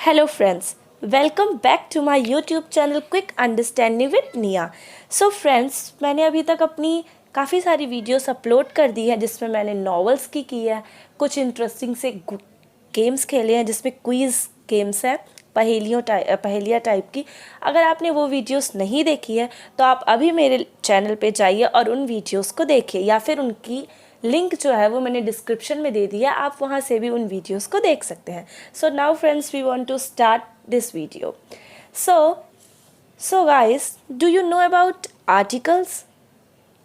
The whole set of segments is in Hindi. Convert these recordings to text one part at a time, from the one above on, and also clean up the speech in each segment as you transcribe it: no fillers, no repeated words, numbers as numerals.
Hello friends, welcome back to my YouTube channel Quick Understanding with Nia. So friends, मैंने अभी तक अपनी काफ़ी सारी वीडियोस अपलोड कर दी है जिसमें मैंने नॉवेल्स की है, कुछ इंटरेस्टिंग से गेम्स खेले हैं जिसमें क्विज़ गेम्स है, पहेलियाँ टाइप की। अगर आपने वो वीडियोस नहीं देखी है तो आप अभी मेरे चैनल पे जाइए और उन वीडियोस को देखिए, या फिर उनकी लिंक जो है वो मैंने डिस्क्रिप्शन में दे दी है, आप वहाँ से भी उन वीडियोस को देख सकते हैं। So now friends, we want to start this video. So guys, do you know about articles?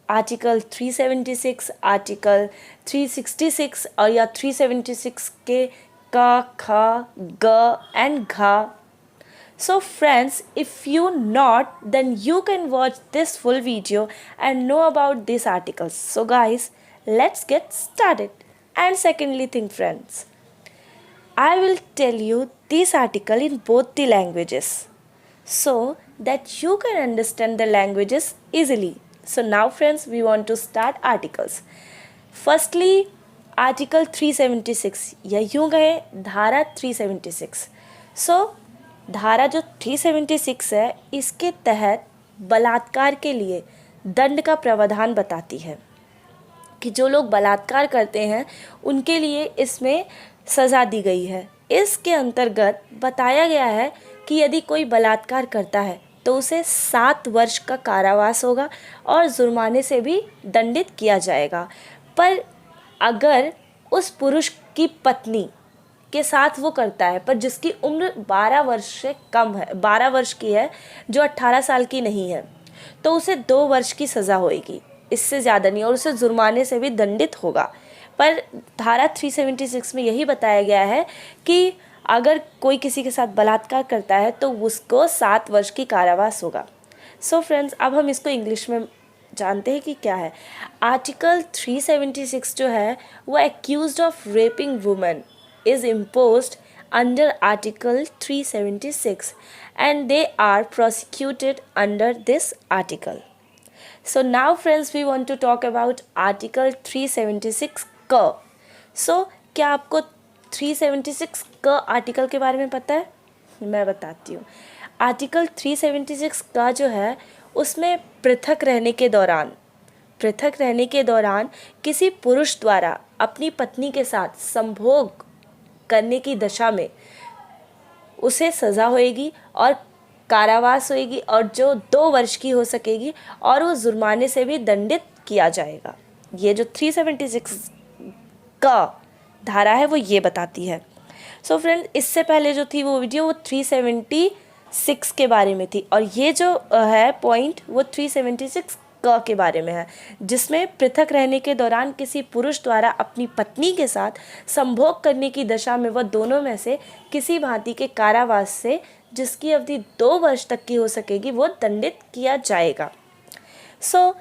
Article 376, article 366 और या 376 के क, ख, ग एंड घ. So friends, if you not, then you can watch this full video and know about these articles. So guys, let's get started. And secondly thing friends, I will tell you this article in both the languages so that you can understand the languages easily. So now friends, we want to start articles. Firstly, article 376 या यूँ कहे धारा 376. सो धारा जो 376 है इसके तहत बलात्कार के लिए दंड का प्रावधान बताती है कि जो लोग बलात्कार करते हैं उनके लिए इसमें सज़ा दी गई है. इसके अंतर्गत बताया गया है कि यदि कोई बलात्कार करता है तो उसे 7 वर्ष का कारावास होगा और जुर्माने से भी दंडित किया जाएगा. पर अगर उस पुरुष की पत्नी के साथ वो करता है पर जिसकी उम्र 12 वर्ष से कम है, 12 वर्ष की है, जो 18 साल की नहीं है, तो उसे 2 वर्ष की सज़ा होएगी, इससे ज़्यादा नहीं, और उसे जुर्माने से भी दंडित होगा. पर धारा 376 में यही बताया गया है कि अगर कोई किसी के साथ बलात्कार करता है तो उसको 7 वर्ष की कारावास होगा. सो फ्रेंड्स, अब हम इसको इंग्लिश में जानते हैं कि क्या है. आर्टिकल 376 जो है वो accused of raping women is imposed under article 376 and they are prosecuted under this article. So now friends, we want to talk about article 376 क. So क्या आपको 376 क आर्टिकल के बारे में पता है? मैं बताती हूँ. आर्टिकल 376 का जो है उसमें पृथक रहने के दौरान किसी पुरुष द्वारा अपनी पत्नी के साथ संभोग करने की दशा में उसे सज़ा होएगी और कारावास होएगी और जो 2 वर्ष की हो सकेगी और वो जुर्माने से भी दंडित किया जाएगा. ये जो 376 का धारा है वो ये बताती है. सो फ्रेंड, इससे पहले जो थी वो वीडियो वो 376 के बारे में थी और ये जो है पॉइंट वो 376 क के बारे में है, जिसमें पृथक रहने के दौरान किसी पुरुष द्वारा अपनी पत्नी के साथ संभोग करने की दशा में वह दोनों में से किसी भांति के कारावास से जिसकी अवधि 2 वर्ष तक की हो सकेगी वो दंडित किया जाएगा. सो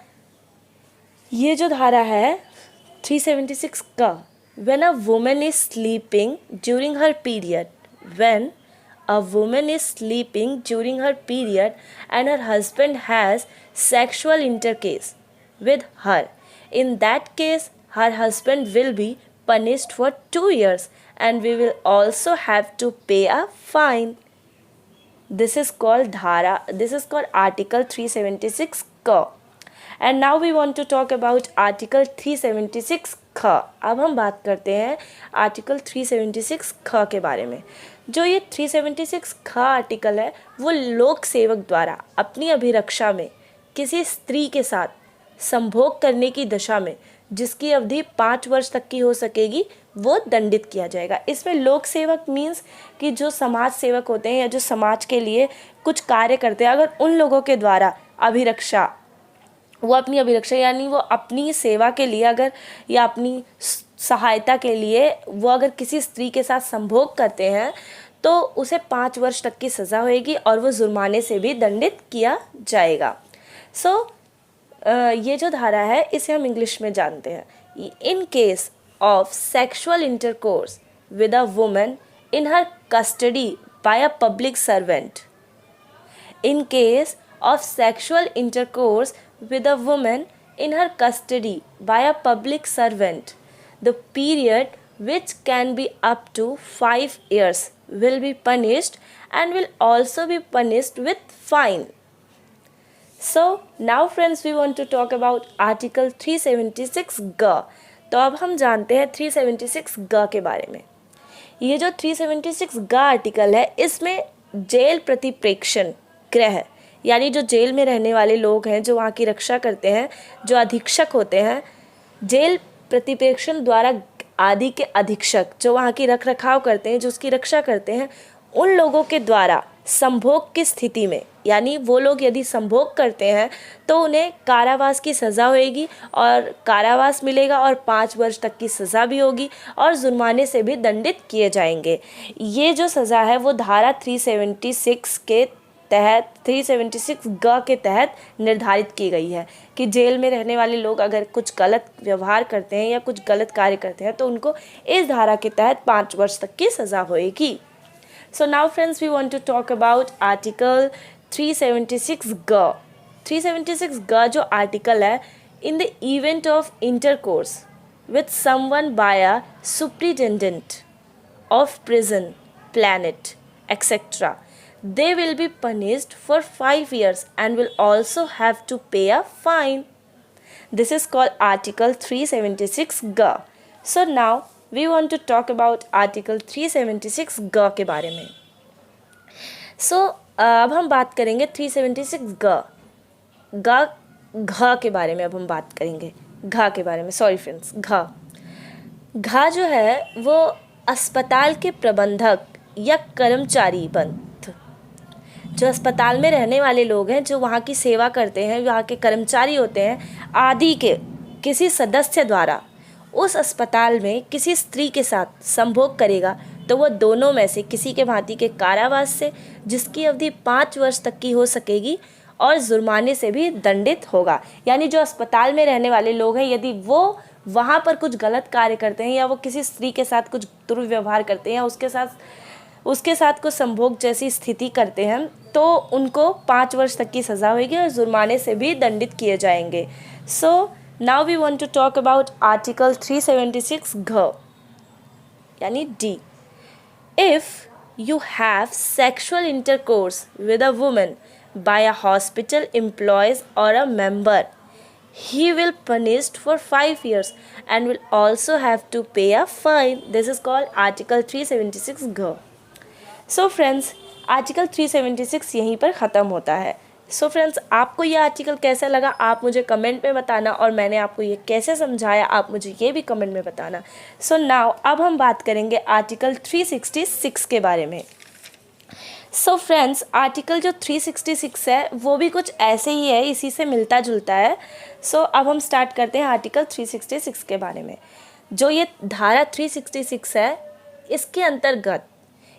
ये जो धारा है 376 का, when a woman is sleeping during her period and her husband has sexual intercourse with her, in that case her husband will be punished for 2 years and we will also have to pay a fine. This is called article 376 क. And now we want to talk about article 376 ख. अब हम बात करते हैं आर्टिकल 376 ख के बारे में. जो ये 376 ख आर्टिकल है वो लोक सेवक द्वारा अपनी अभिरक्षा में किसी स्त्री के साथ संभोग करने की दशा में जिसकी अवधि 5 वर्ष तक की हो सकेगी वो दंडित किया जाएगा. इसमें लोक सेवक मीन्स कि जो समाज सेवक होते हैं या जो समाज के लिए कुछ कार्य करते हैं, अगर उन लोगों के द्वारा अपनी अभिरक्षा यानी वो अपनी सेवा के लिए अगर या अपनी सहायता के लिए वो अगर किसी स्त्री के साथ संभोग करते हैं तो उसे 5 वर्ष तक की सज़ा होएगी और वो जुर्माने से भी दंडित किया जाएगा. सो ये जो धारा है इसे हम इंग्लिश में जानते हैं. In case of sexual intercourse with a woman in her custody by a public servant. In case of sexual intercourse with a woman in her custody by a public servant, the period which can be up to 5 years will be punished and will also be punished with fine. So now friends, we want to talk about article 376 ग. तो अब हम जानते हैं 376 ग के बारे में. ये जो 376 ग आर्टिकल है, इसमें जेल प्रतिप्रेक्षण गृह यानी जो जेल में रहने वाले लोग हैं, जो वहाँ की रक्षा करते हैं, जो अधीक्षक होते हैं, जेल प्रतिप्रेक्षण द्वारा आदि के अधीक्षक जो वहाँ की रख रखाव करते हैं, जो उसकी रक्षा करते हैं, उन लोगों के द्वारा संभोग की स्थिति में, यानी वो लोग यदि संभोग करते हैं तो उन्हें कारावास की सज़ा होएगी और कारावास मिलेगा और 5 वर्ष तक की सज़ा भी होगी और जुर्माने से भी दंडित किए जाएंगे. ये जो सज़ा है वो धारा 376 के तहत 376 ग के तहत निर्धारित की गई है कि जेल में रहने वाले लोग अगर कुछ गलत व्यवहार करते हैं या कुछ गलत कार्य करते हैं तो उनको इस धारा के तहत 5 वर्ष तक की सज़ा होएगी. So now friends, we want to talk about article 376 ग. 376 ग जो आर्टिकल है, in the event of intercourse with someone by a superintendent of prison, planet, etc., they will be punished for 5 years and will also have to pay a fine. This is called article 376 ग. So now we want to talk about article 376 ग के बारे में. So अब हम बात करेंगे 376 ग घ के बारे में. अब हम बात करेंगे घ के बारे में. सॉरी फ्रेंड्स, घ जो है वो अस्पताल के प्रबंधक या कर्मचारी बंद, जो अस्पताल में रहने वाले लोग हैं, जो वहाँ की सेवा करते हैं, वहाँ के कर्मचारी होते हैं आदि के किसी सदस्य द्वारा उस अस्पताल में किसी स्त्री के साथ संभोग करेगा तो वह दोनों में से किसी के भांति के कारावास से, जिसकी अवधि 5 वर्ष तक की हो सकेगी, और जुर्माने से भी दंडित होगा. यानी जो अस्पताल में रहने वाले लोग हैं, यदि वो वहाँ पर कुछ गलत कार्य करते हैं या वो किसी स्त्री के साथ कुछ दुर्व्यवहार करते हैं या उसके साथ कुछ संभोग जैसी स्थिति करते हैं, तो उनको 5 वर्ष तक की सज़ा होगी और जुर्माने से भी दंडित किए जाएंगे. सो now we want to talk about article 376 घ यानी D. If you have sexual intercourse with a woman by a hospital employee or a member, he will punished for 5 years and will also have to pay a fine. This is called article 376 घ. So friends, article 376 यहीं पर ख़त्म होता है. सो फ्रेंड्स, आपको ये आर्टिकल कैसा लगा आप मुझे कमेंट में बताना, और मैंने आपको ये कैसे समझाया आप मुझे ये भी कमेंट में बताना. सो नाउ अब हम बात करेंगे आर्टिकल 366 के बारे में. सो फ्रेंड्स, आर्टिकल जो 366 है वो भी कुछ ऐसे ही है, इसी से मिलता जुलता है. सो अब हम स्टार्ट करते हैं आर्टिकल 366 के बारे में. जो ये धारा 366 है, इसके अंतर्गत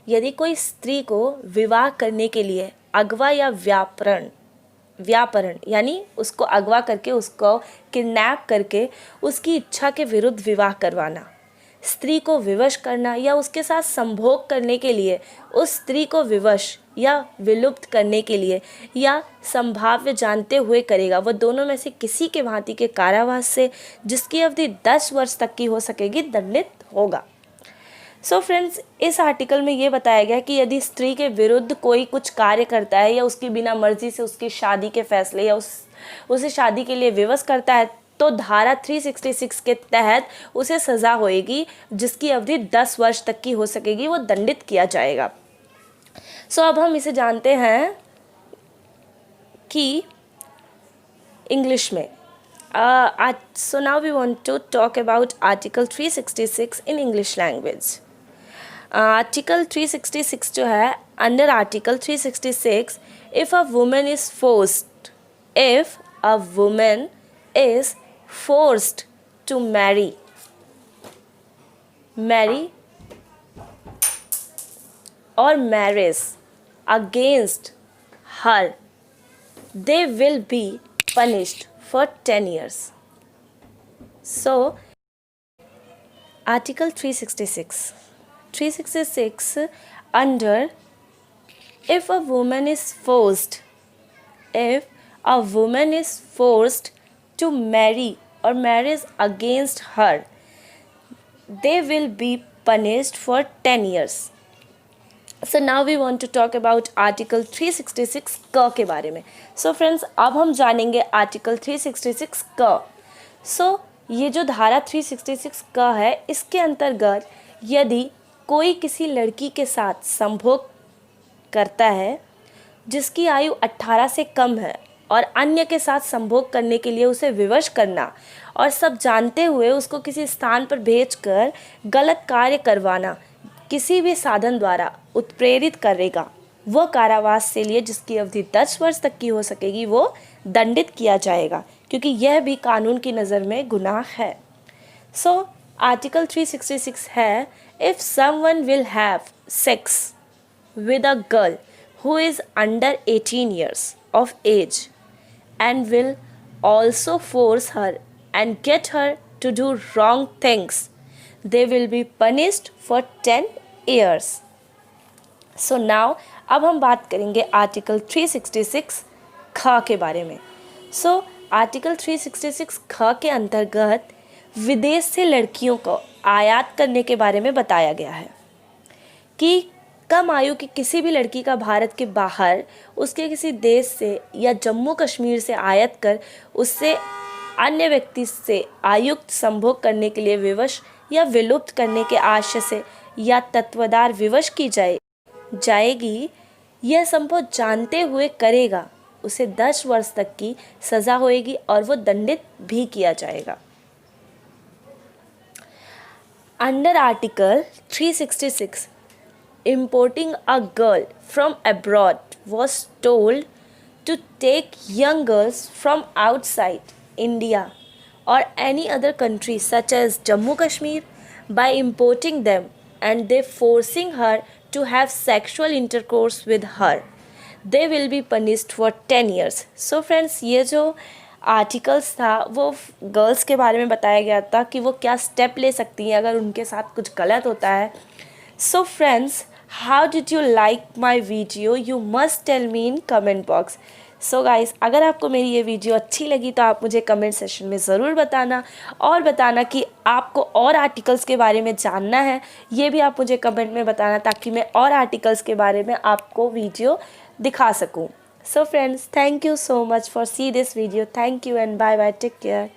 यदि कोई स्त्री को विवाह करने के लिए अगवा या व्यापरण यानी उसको अगवा करके, उसको किडनैप करके उसकी इच्छा के विरुद्ध विवाह करवाना, स्त्री को विवश करना या उसके साथ संभोग करने के लिए उस स्त्री को विवश या विलुप्त करने के लिए या संभाव्य जानते हुए करेगा, वह दोनों में से किसी के भांति के कारावास से, जिसकी अवधि 10 वर्ष तक की हो सकेगी, दंडित होगा. सो फ्रेंड्स, इस आर्टिकल में ये बताया गया कि यदि स्त्री के विरुद्ध कोई कुछ कार्य करता है या उसकी बिना मर्जी से उसकी शादी के फैसले या उसे शादी के लिए विवश करता है, तो धारा 366 के तहत उसे सज़ा होएगी, जिसकी अवधि 10 वर्ष तक की हो सकेगी, वो दंडित किया जाएगा. सो अब हम इसे जानते हैं कि इंग्लिश में. So now we want to talk about article 366 in English language. Article 366 जो है, under article 366, if a women is forced to marry or marries against her, they will be punished for 10 years. So article 366 under, if a woman is forced to marry or marries against her, they will be punished for 10 years. So now we want to talk about article 366 क के बारे में. So friends, अब हम जानेंगे आर्टिकल 366 क. So ये जो धारा 366 क है, इसके अंतर्गत यदि कोई किसी लड़की के साथ संभोग करता है जिसकी आयु 18 से कम है और अन्य के साथ संभोग करने के लिए उसे विवश करना और सब जानते हुए उसको किसी स्थान पर भेजकर गलत कार्य करवाना किसी भी साधन द्वारा उत्प्रेरित करेगा, वह कारावास से लिए जिसकी अवधि 10 वर्ष तक की हो सकेगी, वो दंडित किया जाएगा, क्योंकि यह भी कानून की नज़र में गुनाह है. सो आर्टिकल 366 है, if someone will have sex with a girl who is under 18 years of age and will also force her and get her to do wrong things, they will be punished for 10 years. So now अब हम बात करेंगे आर्टिकल 366 ख के बारे में. So आर्टिकल 366 ख के अंतर्गत विदेश से लड़कियों को आयात करने के बारे में बताया गया है कि कम आयु की किसी भी लड़की का भारत के बाहर उसके किसी देश से या जम्मू कश्मीर से आयात कर उससे अन्य व्यक्ति से आयुक्त संभोग करने के लिए विवश या विलुप्त करने के आशय से या तत्वदार विवश की जाएगी, यह संभोग जानते हुए करेगा, उसे 10 वर्ष तक की सज़ा होएगी और वो दंडित भी किया जाएगा. Under article 366, importing a girl from abroad was told to take young girls from outside India or any other country such as Jammu Kashmir by importing them and they forcing her to have sexual intercourse with her. They will be punished for 10 years. So friends, ये जो आर्टिकल्स था वो गर्ल्स के बारे में बताया गया था कि वो क्या स्टेप ले सकती हैं अगर उनके साथ कुछ गलत होता है. So friends, how did you like my video? You must tell me in comment box. So guys, अगर आपको मेरी ये वीडियो अच्छी लगी तो आप मुझे कमेंट सेशन में ज़रूर बताना और बताना कि आपको और आर्टिकल्स के बारे में जानना है, ये भी आप मुझे कमेंट में बताना ताकि मैं और आर्टिकल्स के बारे में आपको वीडियो दिखा सकूँ. So friends, thank you so much for see this video. Thank you and bye bye. Take care.